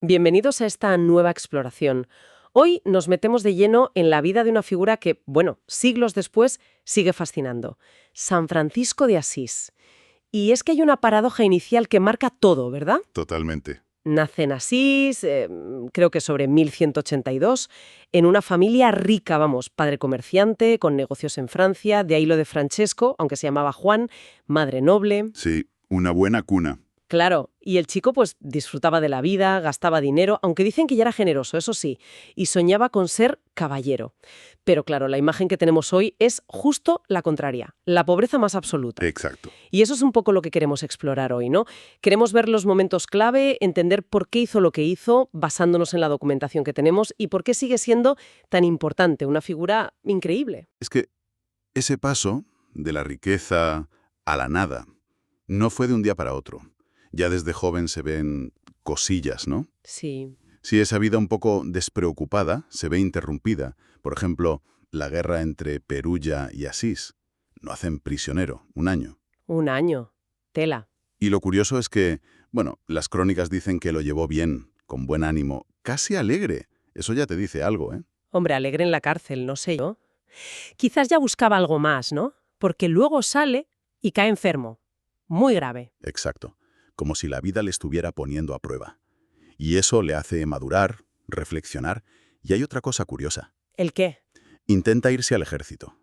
Bienvenidos a esta nueva exploración. Hoy nos metemos de lleno en la vida de una figura que, bueno, siglos después sigue fascinando. San Francisco de Asís. Y es que hay una paradoja inicial que marca todo, ¿verdad? Totalmente. Nace en Asís, creo que sobre 1182, en una familia rica, vamos, padre comerciante, con negocios en Francia, de ahí lo de Francesco, aunque se llamaba Juan, madre noble. Sí, una buena cuna. Claro, y el chico pues disfrutaba de la vida, gastaba dinero, aunque dicen que ya era generoso, eso sí, y soñaba con ser caballero. Pero claro, la imagen que tenemos hoy es justo la contraria, la pobreza más absoluta. Exacto. Y eso es un poco lo que queremos explorar hoy, ¿no? Queremos ver los momentos clave, entender por qué hizo lo que hizo, basándonos en la documentación que tenemos, y por qué sigue siendo tan importante, una figura increíble. Es que ese paso de la riqueza a la nada no fue de un día para otro. Ya desde joven se ven cosillas, ¿no? Sí. Si esa vida un poco despreocupada se ve interrumpida. Por ejemplo, la guerra entre Perugia y Asís. Lo hacen prisionero, 1 año. Un año. Tela. Y lo curioso es que, bueno, las crónicas dicen que lo llevó bien, con buen ánimo, casi alegre. Eso ya te dice algo, ¿eh? Hombre, alegre en la cárcel, no sé yo. Quizás ya buscaba algo más, ¿no? Porque luego sale y cae enfermo. Muy grave. Exacto. Como si la vida le estuviera poniendo a prueba. Y eso le hace madurar, reflexionar. Y hay otra cosa curiosa. ¿El qué? Intenta irse al ejército.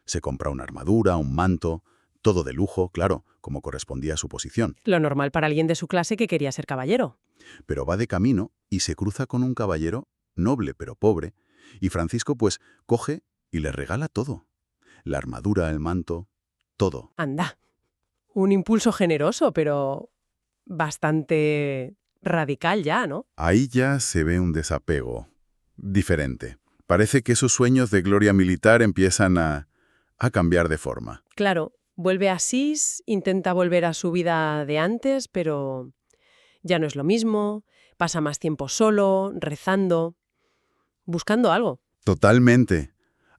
Se compra una armadura, un manto, todo de lujo, claro, como correspondía a su posición. Lo normal para alguien de su clase que quería ser caballero. Pero va de camino y se cruza con un caballero noble pero pobre, y Francisco pues coge y le regala todo. La armadura, el manto, todo. Anda. Un impulso generoso, pero bastante radical ya, ¿no? Ahí ya se ve un desapego diferente. Parece que esos sueños de gloria militar empiezan a cambiar de forma. Claro, vuelve a Asís, intenta volver a su vida de antes, pero ya no es lo mismo. Pasa más tiempo solo, rezando, buscando algo. Totalmente.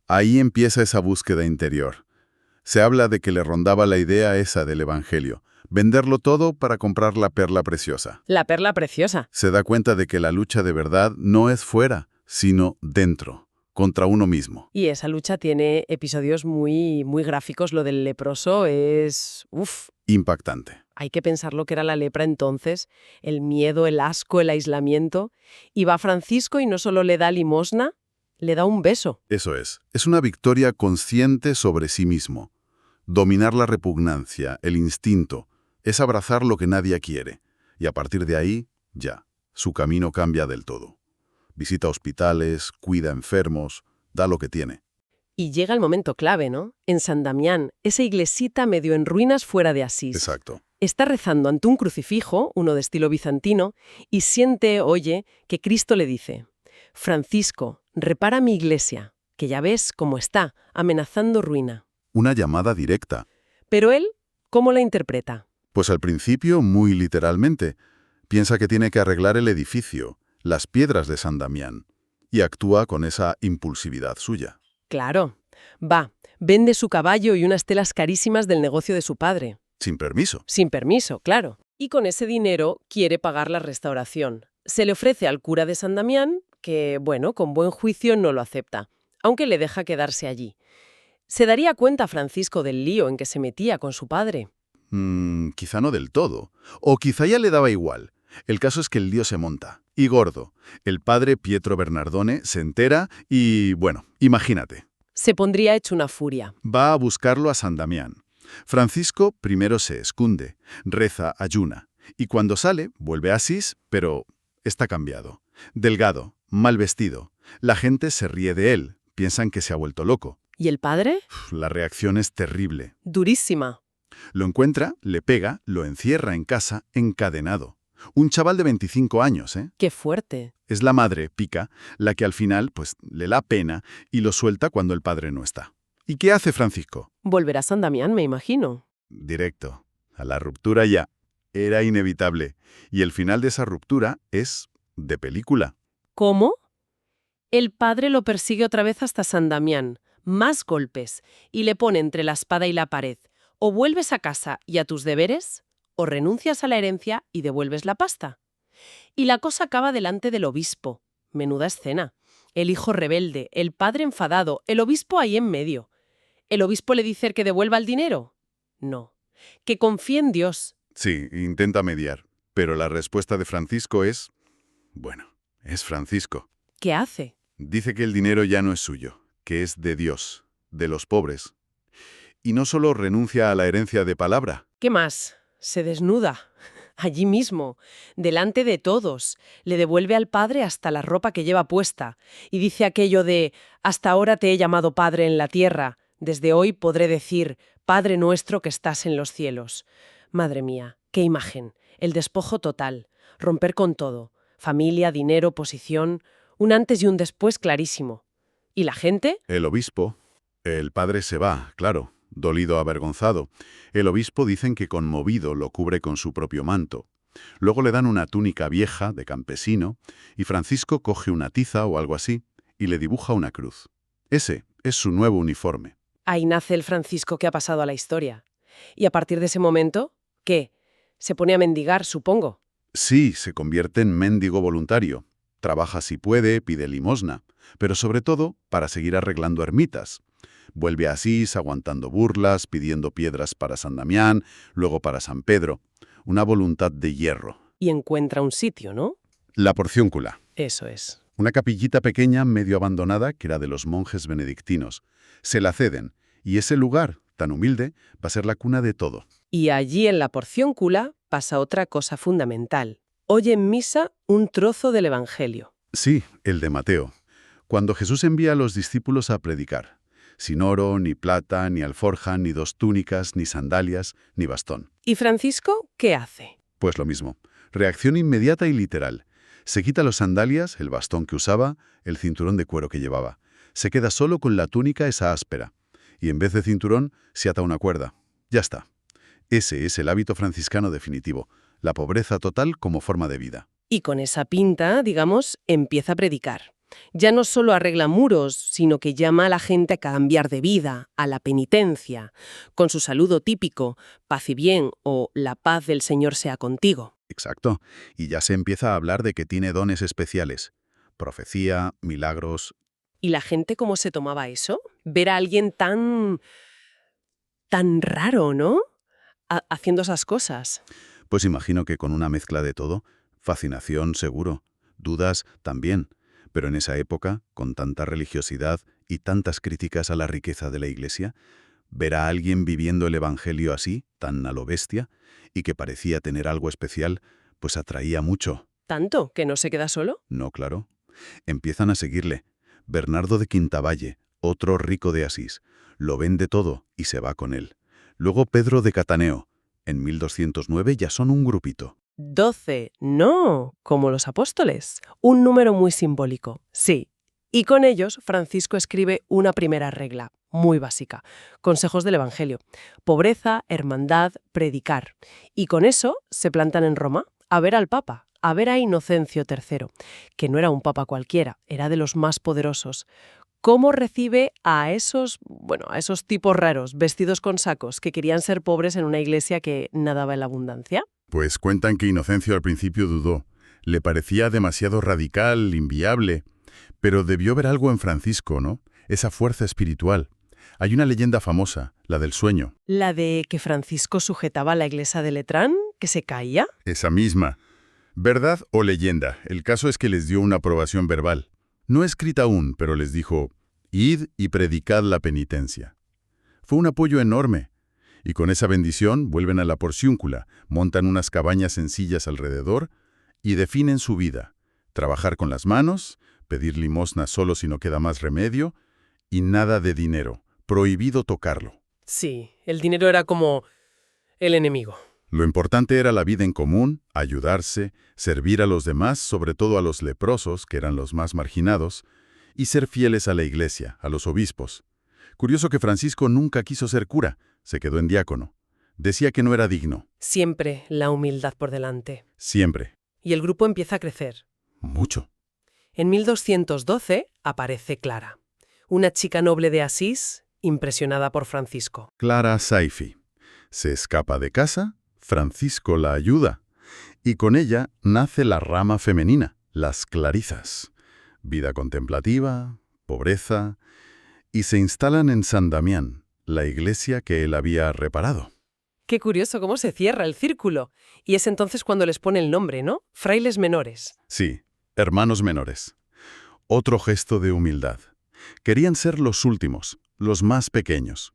Ahí empieza esa búsqueda interior. Se habla de que le rondaba la idea esa del Evangelio, venderlo todo para comprar la perla preciosa. La perla preciosa. Se da cuenta de que la lucha de verdad no es fuera, sino dentro, contra uno mismo. Y esa lucha tiene episodios muy, muy gráficos. Lo del leproso es... Uf, Impactante. hay que pensar lo que era la lepra entonces, el miedo, el asco, el aislamiento. Y va Francisco y no solo le da limosna, le da un beso. Eso es. Es una victoria consciente sobre sí mismo. Dominar la repugnancia, el instinto, es abrazar lo que nadie quiere. Y a partir de ahí, ya, su camino cambia del todo. Visita hospitales, cuida enfermos, da lo que tiene. Y llega el momento clave, ¿no? En San Damián, esa iglesita medio en ruinas fuera de Asís. Exacto. Está rezando ante un crucifijo, uno de estilo bizantino, y siente, oye, que Cristo le dice: Francisco, repara mi iglesia, que ya ves cómo está, amenazando ruina. Una llamada directa. Pero él, ¿cómo la interpreta? Pues al principio, muy literalmente, piensa que tiene que arreglar el edificio, las piedras de San Damián, y actúa con esa impulsividad suya. Claro, va, vende su caballo y unas telas carísimas del negocio de su padre. Sin permiso. Sin permiso, claro. Y con ese dinero quiere pagar la restauración. Se le ofrece al cura de San Damián, que, bueno, con buen juicio no lo acepta, aunque le deja quedarse allí. ¿Se daría cuenta Francisco del lío en que se metía con su padre? Quizá no del todo. O quizá ya le daba igual. El caso es que el lío se monta. Y gordo. El padre Pietro Bernardone se entera y, bueno, imagínate. Se pondría hecho una furia. Va a buscarlo a San Damián. Francisco primero se esconde, reza, ayuna. Y cuando sale, vuelve a Asís, pero está cambiado. Delgado, mal vestido. La gente se ríe de él. Piensan que se ha vuelto loco. ¿Y el padre? La reacción es terrible. Durísima. Lo encuentra, le pega, lo encierra en casa, encadenado. Un chaval de 25 años, ¿eh? ¡Qué fuerte! Es la madre, Pica, la que al final, pues, le da pena y lo suelta cuando el padre no está. ¿Y qué hace Francisco? Volverá a San Damián, me imagino. Directo. A la ruptura ya. Era inevitable. Y el final de esa ruptura es de película. ¿Cómo? El padre lo persigue otra vez hasta San Damián. Más golpes. Y le pone entre la espada y la pared. O vuelves a casa y a tus deberes, o renuncias a la herencia y devuelves la pasta. Y la cosa acaba delante del obispo. Menuda escena. El hijo rebelde, el padre enfadado, el obispo ahí en medio. ¿El obispo le dice que devuelva el dinero? No. Que confíe en Dios. Sí, intenta mediar, pero la respuesta de Francisco es... bueno, es Francisco. ¿Qué hace? Dice que el dinero ya no es suyo, que es de Dios, de los pobres. Y no solo renuncia a la herencia de palabra. ¿Qué más? Se desnuda. Allí mismo, delante de todos, le devuelve al padre hasta la ropa que lleva puesta, y dice aquello de «Hasta ahora te he llamado Padre en la tierra, desde hoy podré decir, Padre nuestro que estás en los cielos». Madre mía, qué imagen, el despojo total, romper con todo, familia, dinero, posición, un antes y un después clarísimo. ¿Y la gente? El obispo, el padre se va, claro, dolido, avergonzado. El obispo dicen que conmovido lo cubre con su propio manto. Luego le dan una túnica vieja, de campesino, y Francisco coge una tiza o algo así y le dibuja una cruz. Ese es su nuevo uniforme. Ahí nace el Francisco que ha pasado a la historia. Y a partir de ese momento, ¿qué? Se pone a mendigar, supongo. Sí, se convierte en mendigo voluntario. Trabaja si puede, pide limosna, pero sobre todo para seguir arreglando ermitas. Vuelve a Asís aguantando burlas, pidiendo piedras para San Damián, luego para San Pedro. Una voluntad de hierro. Y encuentra un sitio, ¿no? La Porciúncula. Eso es. Una capillita pequeña, medio abandonada, que era de los monjes benedictinos. Se la ceden, y ese lugar, tan humilde, va a ser la cuna de todo. Y allí en la Porciúncula pasa otra cosa fundamental. Oye en misa un trozo del Evangelio. Sí, el de Mateo. Cuando Jesús envía a los discípulos a predicar. Sin oro, ni plata, ni alforja, ni dos túnicas, ni sandalias, ni bastón. ¿Y Francisco qué hace? Pues lo mismo. Reacción inmediata y literal. Se quita las sandalias, el bastón que usaba, el cinturón de cuero que llevaba. Se queda solo con la túnica esa áspera. Y en vez de cinturón, se ata una cuerda. Ya está. Ese es el hábito franciscano definitivo. La pobreza total como forma de vida. Y con esa pinta, digamos, empieza a predicar. Ya no solo arregla muros, sino que llama a la gente a cambiar de vida, a la penitencia, con su saludo típico, paz y bien o la paz del Señor sea contigo. Exacto. Y ya se empieza a hablar de que tiene dones especiales. Profecía, milagros. ¿Y la gente cómo se tomaba eso? Ver a alguien tan raro, ¿no? Haciendo esas cosas. Pues imagino que con una mezcla de todo. Fascinación, seguro. Dudas, también. Pero en esa época, con tanta religiosidad y tantas críticas a la riqueza de la Iglesia, ver a alguien viviendo el Evangelio así, tan a lo bestia, y que parecía tener algo especial, pues atraía mucho. ¿Tanto que no se queda solo? No, claro. Empiezan a seguirle. Bernardo de Quintavalle, otro rico de Asís, lo vende todo y se va con él. Luego Pedro de Cataneo. En 1209 ya son un grupito. 12, no, como los apóstoles. Un número muy simbólico, sí. Y con ellos, Francisco escribe una primera regla, muy básica. Consejos del Evangelio. Pobreza, hermandad, predicar. Y con eso se plantan en Roma a ver al Papa, a ver a Inocencio III, que no era un papa cualquiera, era de los más poderosos. ¿Cómo recibe a esos tipos raros, vestidos con sacos, que querían ser pobres en una iglesia que nadaba en la abundancia? Pues cuentan que Inocencio al principio dudó. Le parecía demasiado radical, inviable. Pero debió ver algo en Francisco, ¿no? Esa fuerza espiritual. Hay una leyenda famosa, la del sueño. ¿La de que Francisco sujetaba la iglesia de Letrán, que se caía? Esa misma. ¿Verdad o leyenda? El caso es que les dio una aprobación verbal. No escrita aún, pero les dijo, id y predicad la penitencia. Fue un apoyo enorme. Y con esa bendición vuelven a la Porciúncula, montan unas cabañas sencillas alrededor y definen su vida. Trabajar con las manos, pedir limosna solo si no queda más remedio, y nada de dinero, prohibido tocarlo. Sí, el dinero era como el enemigo. Lo importante era la vida en común, ayudarse, servir a los demás, sobre todo a los leprosos, que eran los más marginados, y ser fieles a la iglesia, a los obispos. Curioso que Francisco nunca quiso ser cura, se quedó en diácono. Decía que no era digno. Siempre la humildad por delante. Siempre. Y el grupo empieza a crecer. Mucho. En 1212 aparece Clara, una chica noble de Asís, impresionada por Francisco. Clara Saifi. Se escapa de casa, Francisco la ayuda. Y con ella nace la rama femenina, las clarisas. Vida contemplativa, pobreza, y se instalan en San Damián, la iglesia que él había reparado. Qué curioso cómo se cierra el círculo. Y es entonces cuando les pone el nombre, ¿no? Frailes menores. Sí, hermanos menores. Otro gesto de humildad. Querían ser los últimos, los más pequeños.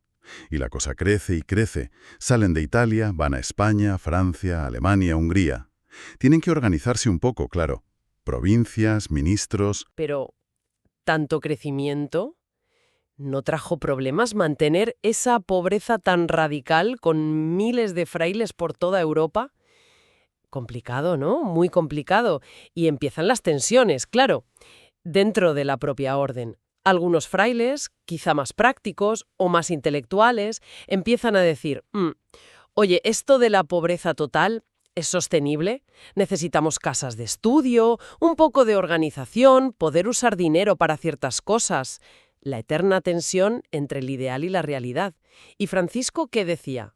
Y la cosa crece y crece. Salen de Italia, van a España, Francia, Alemania, Hungría. Tienen que organizarse un poco, claro. Provincias, ministros. Pero, ¿tanto crecimiento? ¿No trajo problemas mantener esa pobreza tan radical con miles de frailes por toda Europa? Complicado, ¿no? Muy complicado. Y empiezan las tensiones, claro, dentro de la propia orden. Algunos frailes, quizá más prácticos o más intelectuales, empiezan a decir, oye, esto de la pobreza total es sostenible, necesitamos casas de estudio, un poco de organización, poder usar dinero para ciertas cosas. La eterna tensión entre el ideal y la realidad. ¿Y Francisco qué decía?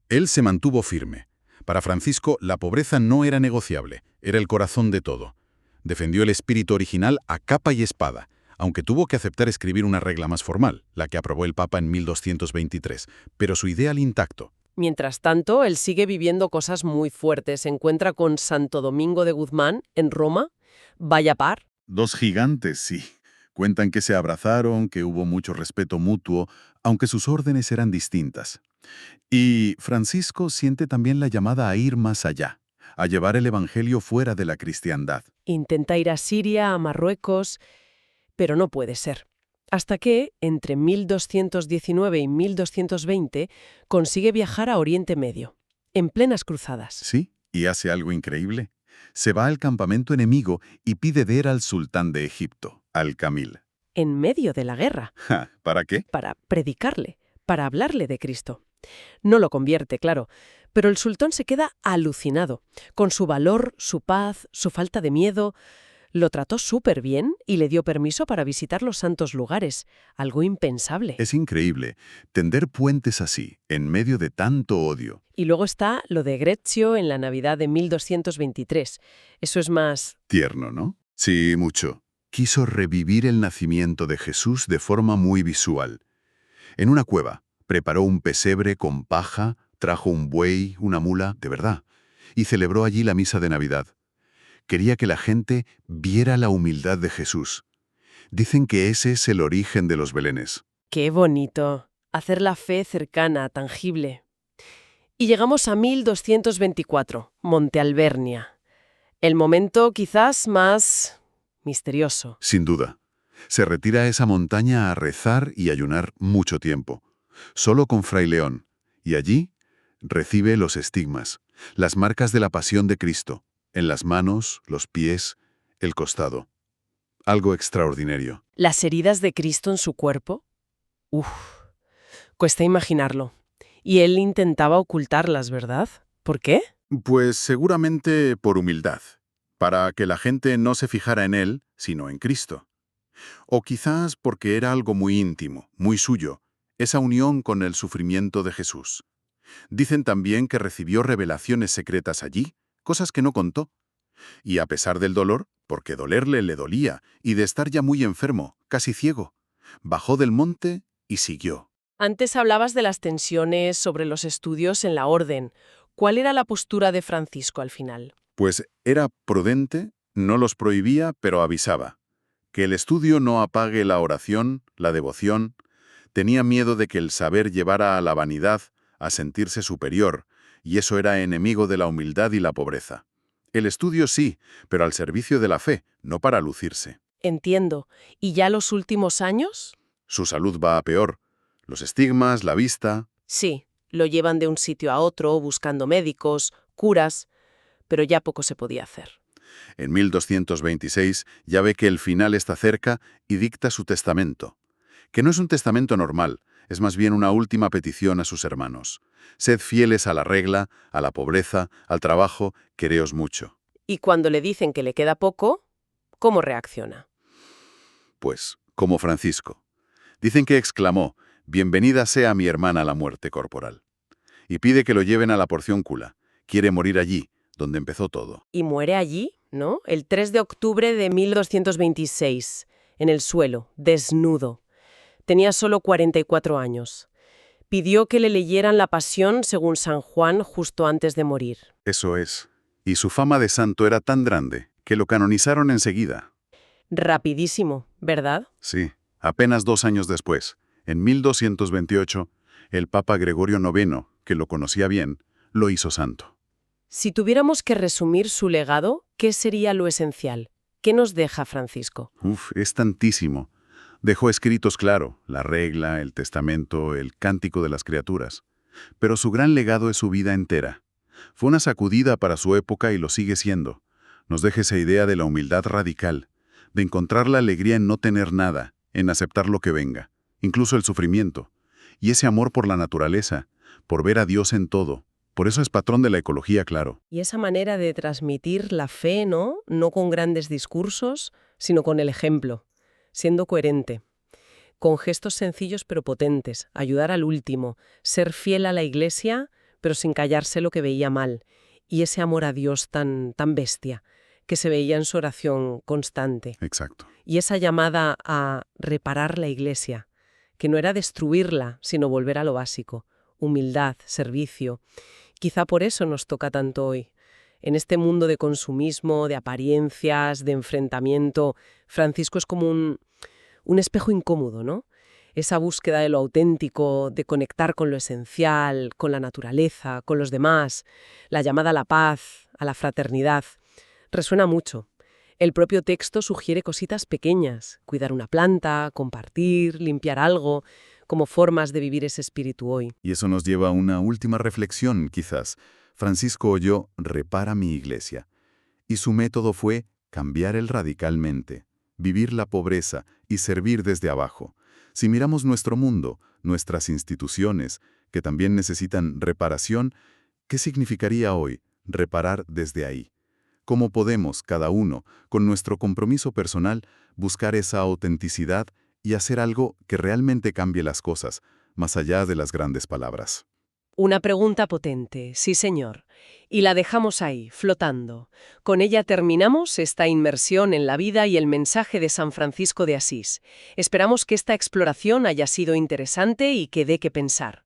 Él se mantuvo firme. Para Francisco, la pobreza no era negociable, era el corazón de todo. Defendió el espíritu original a capa y espada, aunque tuvo que aceptar escribir una regla más formal, la que aprobó el Papa en 1223, pero su ideal intacto. Mientras tanto, él sigue viviendo cosas muy fuertes. Se encuentra con Santo Domingo de Guzmán, en Roma. Vaya par. Dos gigantes, sí. Cuentan que se abrazaron, que hubo mucho respeto mutuo, aunque sus órdenes eran distintas. Y Francisco siente también la llamada a ir más allá, a llevar el Evangelio fuera de la cristiandad. Intenta ir a Siria, a Marruecos, pero no puede ser. Hasta que, entre 1219 y 1220, consigue viajar a Oriente Medio, en plenas cruzadas. Sí, y hace algo increíble. Se va al campamento enemigo y pide ver al sultán de Egipto, al-Kamil. En medio de la guerra. ¿Para qué? Para predicarle, para hablarle de Cristo. No lo convierte, claro, pero el sultán se queda alucinado, con su valor, su paz, su falta de miedo. Lo trató súper bien y le dio permiso para visitar los santos lugares, algo impensable. Es increíble tender puentes así, en medio de tanto odio. Y luego está lo de Grezio en la Navidad de 1223. Eso es más... Tierno, ¿no? Sí, mucho. Quiso revivir el nacimiento de Jesús de forma muy visual. En una cueva, preparó un pesebre con paja, trajo un buey, una mula, de verdad, y celebró allí la misa de Navidad. Quería que la gente viera la humildad de Jesús. Dicen que ese es el origen de los belenes. ¡Qué bonito! Hacer la fe cercana, tangible. Y llegamos a 1224, Monte Alvernia. El momento quizás más misterioso. Sin duda. Se retira a esa montaña a rezar y ayunar mucho tiempo, solo con Fray León, y allí recibe los estigmas, las marcas de la pasión de Cristo, en las manos, los pies, el costado. Algo extraordinario. ¿Las heridas de Cristo en su cuerpo? Uf, cuesta imaginarlo. Y él intentaba ocultarlas, ¿verdad? ¿Por qué? Pues seguramente por humildad, para que la gente no se fijara en él, sino en Cristo. O quizás porque era algo muy íntimo, muy suyo, esa unión con el sufrimiento de Jesús. Dicen también que recibió revelaciones secretas allí, cosas que no contó. Y a pesar del dolor, porque dolerle le dolía, y de estar ya muy enfermo, casi ciego, bajó del monte y siguió. Antes hablabas de las tensiones sobre los estudios en la orden. ¿Cuál era la postura de Francisco al final? Pues era prudente, no los prohibía, pero avisaba. Que el estudio no apague la oración, la devoción. Tenía miedo de que el saber llevara a la vanidad, a sentirse superior, y eso era enemigo de la humildad y la pobreza. El estudio sí, pero al servicio de la fe, no para lucirse. Entiendo. ¿Y ya los últimos años? Su salud va a peor. Los estigmas, la vista... Sí, lo llevan de un sitio a otro, buscando médicos, curas, pero ya poco se podía hacer. En 1226 ya ve que el final está cerca y dicta su testamento. Que no es un testamento normal, es más bien una última petición a sus hermanos. Sed fieles a la regla, a la pobreza, al trabajo, quereos mucho. Y cuando le dicen que le queda poco, ¿cómo reacciona? Pues, como Francisco. Dicen que exclamó, «Bienvenida sea mi hermana la muerte corporal». Y pide que lo lleven a la porción cula. Quiere morir allí, donde empezó todo. Y muere allí, ¿no? El 3 de octubre de 1226, en el suelo, desnudo. Tenía solo 44 años. Pidió que le leyeran la Pasión según San Juan justo antes de morir. Eso es. Y su fama de santo era tan grande que lo canonizaron enseguida. Rapidísimo, ¿verdad? Sí, apenas 2 años después, en 1228, el Papa Gregorio IX, que lo conocía bien, lo hizo santo. Si tuviéramos que resumir su legado, ¿qué sería lo esencial? ¿Qué nos deja Francisco? Es tantísimo. Dejó escritos, claro, la regla, el testamento, el cántico de las criaturas. Pero su gran legado es su vida entera. Fue una sacudida para su época y lo sigue siendo. Nos deja esa idea de la humildad radical, de encontrar la alegría en no tener nada, en aceptar lo que venga, incluso el sufrimiento. Y ese amor por la naturaleza, por ver a Dios en todo. Por eso es patrón de la ecología, claro. Y esa manera de transmitir la fe, ¿no? No con grandes discursos, sino con el ejemplo, siendo coherente, con gestos sencillos pero potentes, ayudar al último, ser fiel a la Iglesia, pero sin callarse lo que veía mal, y ese amor a Dios tan bestia, que se veía en su oración constante. Exacto. Y esa llamada a reparar la Iglesia, que no era destruirla, sino volver a lo básico, humildad, servicio. Quizá por eso nos toca tanto hoy. En este mundo de consumismo, de apariencias, de enfrentamiento, Francisco es como un espejo incómodo, ¿no? Esa búsqueda de lo auténtico, de conectar con lo esencial, con la naturaleza, con los demás, la llamada a la paz, a la fraternidad, resuena mucho. El propio texto sugiere cositas pequeñas, cuidar una planta, compartir, limpiar algo, como formas de vivir ese espíritu hoy. Y eso nos lleva a una última reflexión, quizás. Francisco oyó, repara mi iglesia. Y su método fue cambiar el radicalmente, vivir la pobreza y servir desde abajo. Si miramos nuestro mundo, nuestras instituciones, que también necesitan reparación, ¿qué significaría hoy reparar desde ahí? ¿Cómo podemos, cada uno, con nuestro compromiso personal, buscar esa autenticidad y hacer algo que realmente cambie las cosas, más allá de las grandes palabras? Una pregunta potente, sí señor. Y la dejamos ahí, flotando. Con ella terminamos esta inmersión en la vida y el mensaje de San Francisco de Asís. Esperamos que esta exploración haya sido interesante y que dé que pensar.